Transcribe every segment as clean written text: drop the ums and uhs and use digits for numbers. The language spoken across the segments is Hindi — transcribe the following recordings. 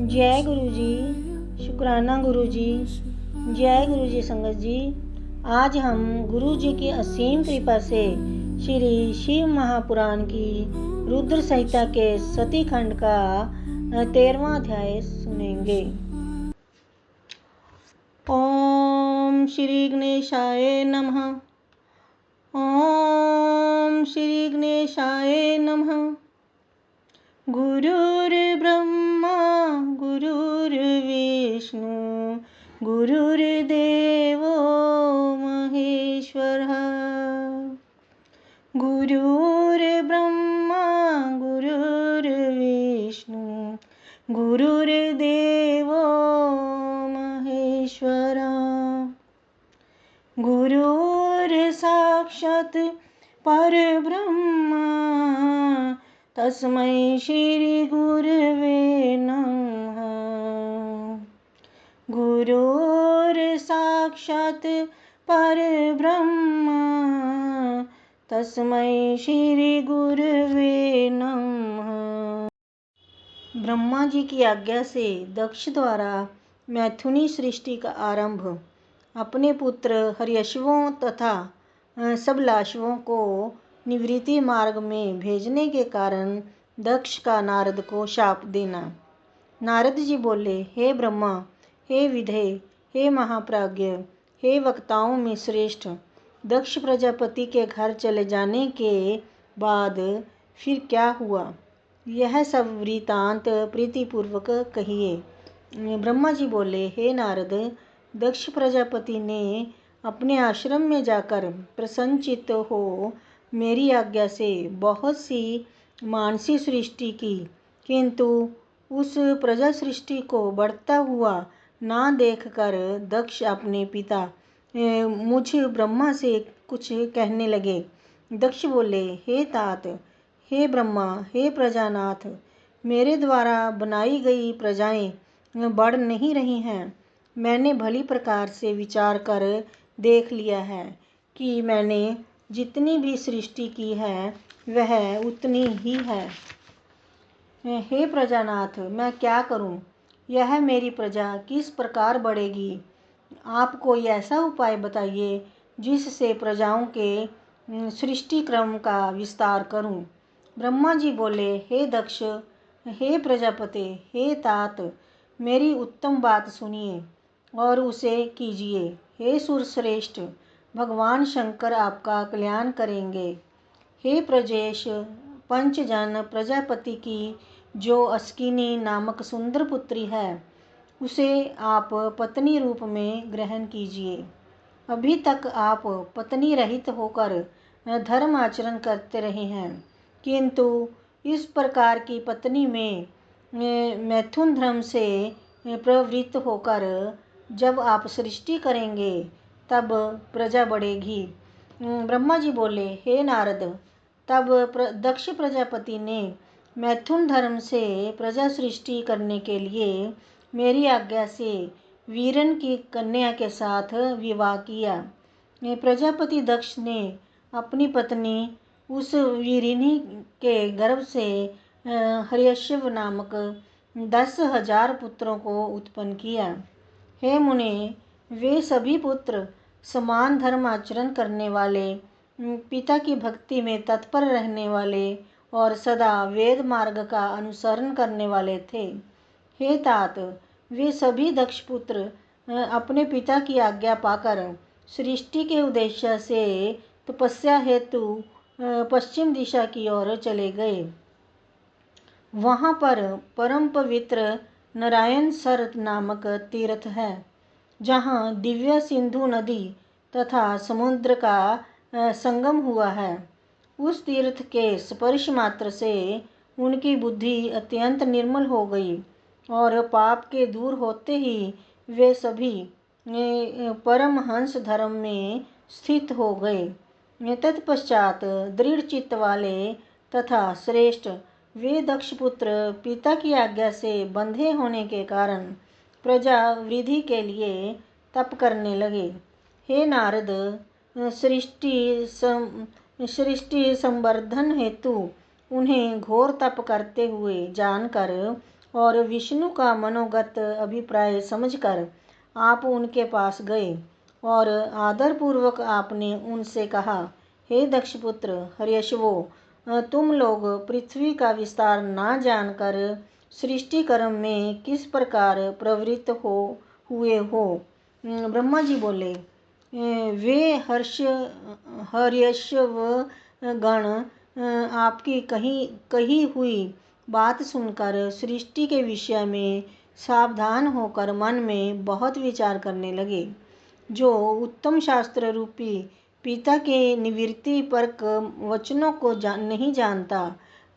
जय गुरु जी। शुक्राना गुरु जी। जय गुरु जी। संगत जी, आज हम गुरु जी की असीम कृपा से श्री शिव महापुराण की रुद्र संहिता के सती खंड का 13वां अध्याय सुनेंगे। ओम श्री गणेशाय नमः। ओम श्री गणेशाय नमः। गुरुर्ब्रह्मा गुरुर्विष्णु गुरुर्देवो महेश्वरः। गुरुर्ब्रह्मा गुरुर्विष्णु गुरुर्देवो महेश्वरः। गुरुर्साक्षात् परब्रह्म तस्मै श्री गुरवे नमः। गुरुर्साक्षात् परब्रह्म तस्मै श्री गुरवे नमः। ब्रह्मा जी की आज्ञा से दक्ष द्वारा मैथुनी सृष्टि का आरंभ अपने पुत्र हर्यश्वों तथा सबलाश्वों को निवृत्ति मार्ग में भेजने के कारण दक्ष का नारद को शाप देना। नारद जी बोले, हे ब्रह्मा, हे विधेय, हे महाप्राज्ञ, हे वक्ताओं में श्रेष्ठ, दक्ष प्रजापति के घर चले जाने के बाद फिर क्या हुआ, यह सब वृतांत प्रीतिपूर्वक कहिए। ब्रह्मा जी बोले, हे नारद, दक्ष प्रजापति ने अपने आश्रम में जाकर प्रसन्नचित्त हो मेरी आज्ञा से बहुत सी मानसी सृष्टि की, किंतु उस प्रजा सृष्टि को बढ़ता हुआ ना देखकर दक्ष अपने पिता मुझ ब्रह्मा से कुछ कहने लगे। दक्ष बोले, हे तात, हे ब्रह्मा, हे प्रजानाथ, मेरे द्वारा बनाई गई प्रजाएं बढ़ नहीं रही हैं। मैंने भली प्रकार से विचार कर देख लिया है कि मैंने जितनी भी सृष्टि की है वह उतनी ही है। हे प्रजानाथ, मैं क्या करूं? यह मेरी प्रजा किस प्रकार बढ़ेगी? आप कोई ऐसा उपाय बताइए जिससे प्रजाओं के सृष्टि क्रम का विस्तार करूं। ब्रह्मा जी बोले, हे दक्ष, हे प्रजापति, हे तात, मेरी उत्तम बात सुनिए और उसे कीजिए। हे सुरश्रेष्ठ, भगवान शंकर आपका कल्याण करेंगे। हे प्रजेश, पंचजन प्रजापति की जो अस्किनी नामक सुंदर पुत्री है उसे आप पत्नी रूप में ग्रहण कीजिए। अभी तक आप पत्नी रहित होकर धर्म आचरण करते रहे हैं, किंतु इस प्रकार की पत्नी में मैथुन धर्म से प्रवृत्त होकर जब आप सृष्टि करेंगे तब प्रजा बढ़ेगी। ब्रह्मा जी बोले, हे नारद, तब दक्ष प्रजापति ने मैथुन धर्म से प्रजा सृष्टि करने के लिए मेरी आज्ञा से वीरन की कन्या के साथ विवाह किया। प्रजापति दक्ष ने अपनी पत्नी उस वीरिनी के गर्भ से हर्यश्व नामक 10,000 पुत्रों को उत्पन्न किया। हे मुने, वे सभी पुत्र समान धर्म आचरण करने वाले, पिता की भक्ति में तत्पर रहने वाले और सदा वेद मार्ग का अनुसरण करने वाले थे। हे तात, वे सभी दक्ष पुत्र अपने पिता की आज्ञा पाकर सृष्टि के उद्देश्य से तपस्या हेतु पश्चिम दिशा की ओर चले गए। वहाँ पर परम पवित्र नारायण सर नामक तीर्थ है, जहाँ दिव्य सिंधु नदी तथा समुद्र का संगम हुआ है। उस तीर्थ के स्पर्श मात्र से उनकी बुद्धि अत्यंत निर्मल हो गई और पाप के दूर होते ही वे सभी परमहंस धर्म में स्थित हो गए। तत्पश्चात दृढ़ चित्त वाले तथा श्रेष्ठ वे दक्ष पुत्र पिता की आज्ञा से बंधे होने के कारण प्रजा वृद्धि के लिए तप करने लगे। हे नारद, सृष्टि संवर्धन हेतु उन्हें घोर तप करते हुए जानकर और विष्णु का मनोगत अभिप्राय समझकर आप उनके पास गए और आदरपूर्वक आपने उनसे कहा, हे दक्षपुत्र हर्यश्वो, तुम लोग पृथ्वी का विस्तार ना जानकर सृष्टि कर्म में किस प्रकार प्रवृत्त हुए हो। ब्रह्मा जी बोले, वे हर्यश्व गण आपकी कही हुई बात सुनकर सृष्टि के विषय में सावधान होकर मन में बहुत विचार करने लगे। जो उत्तम शास्त्र रूपी पिता के निवृत्ति परक वचनों को नहीं जानता,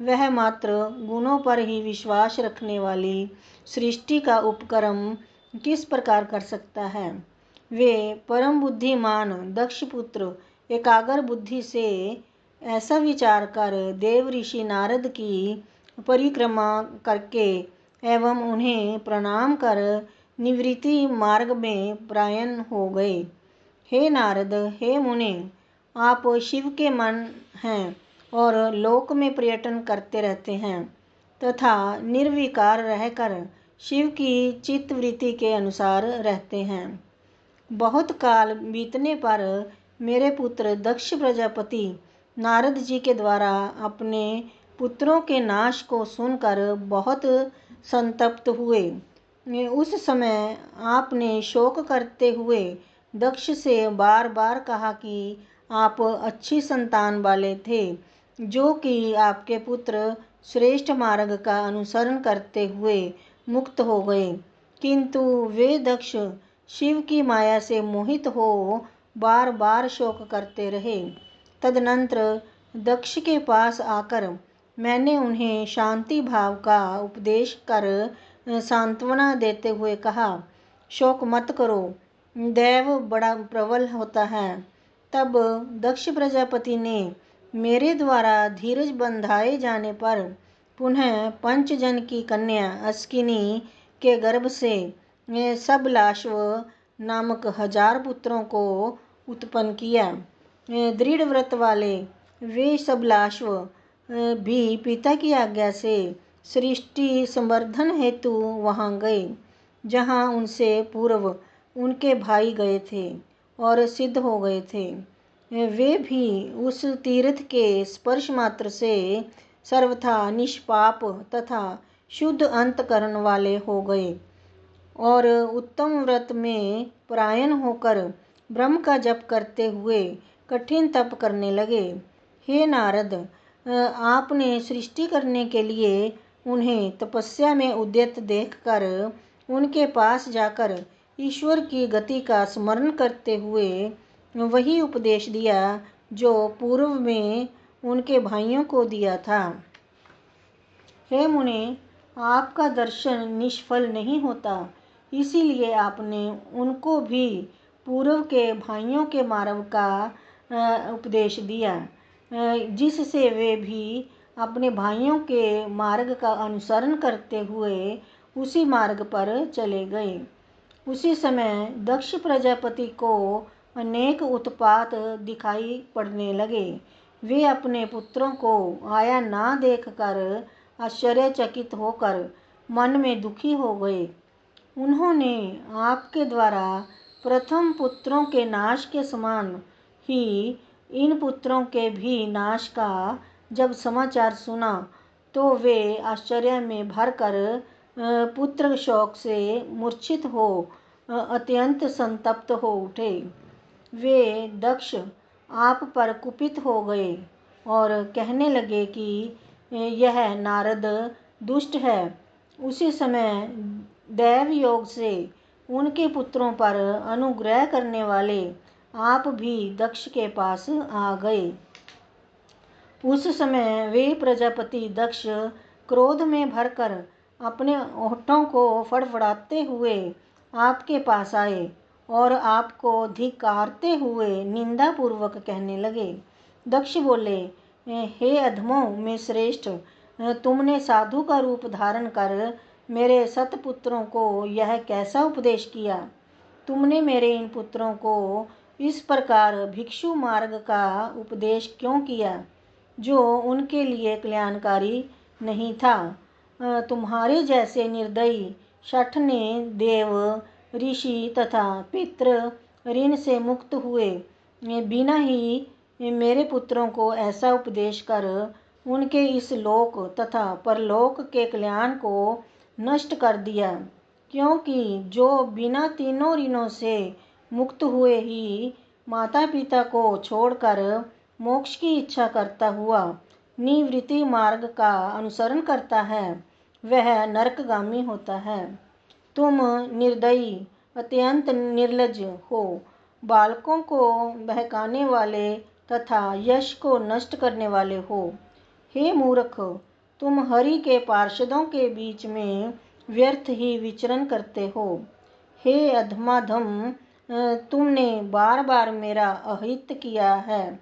वह मात्र गुणों पर ही विश्वास रखने वाली सृष्टि का उपक्रम किस प्रकार कर सकता है। वे परम बुद्धिमान दक्ष पुत्र एकाग्र बुद्धि से ऐसा विचार कर देव ऋषि नारद की परिक्रमा करके एवं उन्हें प्रणाम कर निवृत्ति मार्ग में प्रयाण हो गए। हे नारद, हे मुने, आप शिव के मन हैं और लोक में पर्यटन करते रहते हैं तथा निर्विकार रहकर शिव की चित्तवृत्ति के अनुसार रहते हैं। बहुत काल बीतने पर मेरे पुत्र दक्ष प्रजापति नारद जी के द्वारा अपने पुत्रों के नाश को सुनकर बहुत संतप्त हुए। उस समय आपने शोक करते हुए दक्ष से बार बार कहा कि आप अच्छी संतान वाले थे, जो कि आपके पुत्र श्रेष्ठ मार्ग का अनुसरण करते हुए मुक्त हो गए, किंतु वे दक्ष शिव की माया से मोहित हो बार बार शोक करते रहे। तदनंतर दक्ष के पास आकर मैंने उन्हें शांति भाव का उपदेश कर सांत्वना देते हुए कहा, शोक मत करो, दैव बड़ा प्रबल होता है। तब दक्ष प्रजापति ने मेरे द्वारा धीरज बंधाए जाने पर पुनः पंचजन की कन्या अस्किनी के गर्भ से सबलाश्व नामक 1000 पुत्रों को उत्पन्न किया। दृढ़ व्रत वाले वे सबलाश्व भी पिता की आज्ञा से सृष्टि संवर्धन हेतु वहां गए, जहां उनसे पूर्व उनके भाई गए थे और सिद्ध हो गए थे। वे भी उस तीर्थ के स्पर्श मात्र से सर्वथा निष्पाप तथा शुद्ध अंतकरण वाले हो गए और उत्तम व्रत में परायण होकर ब्रह्म का जप करते हुए कठिन तप करने लगे। हे नारद, आपने सृष्टि करने के लिए उन्हें तपस्या में उद्यत देखकर उनके पास जाकर ईश्वर की गति का स्मरण करते हुए वही उपदेश दिया जो पूर्व में उनके भाइयों को दिया था। हे मुने, आपका दर्शन निष्फल नहीं होता, इसीलिए आपने उनको भी पूर्व के भाइयों के मार्ग का उपदेश दिया, जिससे वे भी अपने भाइयों के मार्ग का अनुसरण करते हुए उसी मार्ग पर चले गए। उसी समय दक्ष प्रजापति को अनेक उत्पात दिखाई पड़ने लगे। वे अपने पुत्रों को आया ना देखकर आश्चर्यचकित होकर मन में दुखी हो गए। उन्होंने आपके द्वारा प्रथम पुत्रों के नाश के समान ही इन पुत्रों के भी नाश का जब समाचार सुना, तो वे आश्चर्य में भरकर पुत्र शोक से मूर्छित हो अत्यंत संतप्त हो उठे। वे दक्ष आप पर कुपित हो गए और कहने लगे कि यह नारद दुष्ट है। उसी समय दैव योग से उनके पुत्रों पर अनुग्रह करने वाले आप भी दक्ष के पास आ गए। उस समय वे प्रजापति दक्ष क्रोध में भरकर अपने होठों को फड़फड़ाते हुए आपके पास आए और आपको धिक्कारते हुए निंदा पूर्वक कहने लगे। दक्ष बोले, हे अधमों में श्रेष्ठ, तुमने साधु का रूप धारण कर मेरे सतपुत्रों को यह कैसा उपदेश किया। तुमने मेरे इन पुत्रों को इस प्रकार भिक्षु मार्ग का उपदेश क्यों किया, जो उनके लिए कल्याणकारी नहीं था। तुम्हारे जैसे निर्दयी शठ ने देव, ऋषि तथा पितृ ऋण से मुक्त हुए बिना ही मेरे पुत्रों को ऐसा उपदेश कर उनके इस लोक तथा परलोक के कल्याण को नष्ट कर दिया। क्योंकि जो बिना तीनों ऋणों से मुक्त हुए ही माता पिता को छोड़कर मोक्ष की इच्छा करता हुआ निवृत्ति मार्ग का अनुसरण करता है, वह नरकगामी होता है। तुम निर्दयी, अत्यंत निर्लज्ज हो, बालकों को बहकाने वाले तथा यश को नष्ट करने वाले हो। हे मूर्ख, तुम हरि के पार्षदों के बीच में व्यर्थ ही विचरण करते हो। हे अधमाधम, तुमने बार बार मेरा अहित किया है,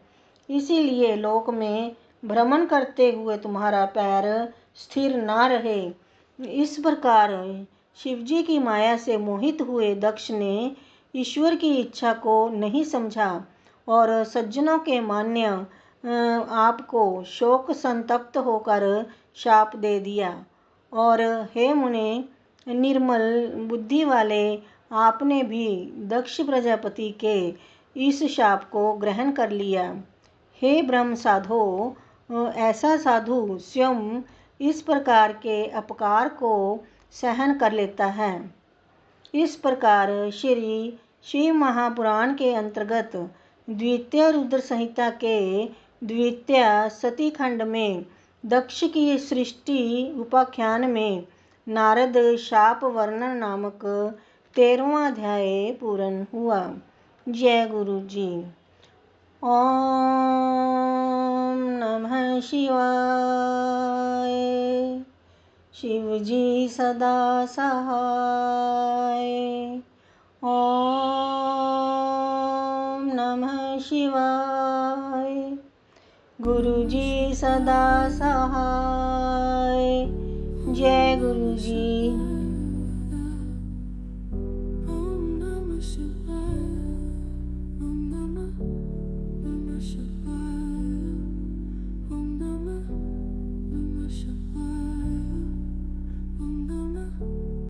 इसीलिए लोक में भ्रमण करते हुए तुम्हारा पैर स्थिर ना रहे। इस प्रकार शिवजी की माया से मोहित हुए दक्ष ने ईश्वर की इच्छा को नहीं समझा और सज्जनों के मान्य आपको शोक संतप्त होकर शाप दे दिया। और हे मुने, निर्मल बुद्धि वाले, आपने भी दक्ष प्रजापति के इस शाप को ग्रहण कर लिया। हे ब्रह्म साधो, ऐसा साधु स्वयं इस प्रकार के अपकार को सहन कर लेता है। इस प्रकार श्री शिव महापुराण के अंतर्गत द्वितीय रुद्र संहिता के द्वितीय सती खंड में दक्ष की सृष्टि उपाख्यान में नारद शाप वर्णन नामक 13वां अध्याय पूर्ण हुआ। जय गुरु जी। ओम नमः शिवाय। शिव जी सदा सहाय। ओम नमः शिवाय। गुरु जी सदा सहाय। जय गुरु जी। Om Namah Shivaya. Om Namah Shivaya.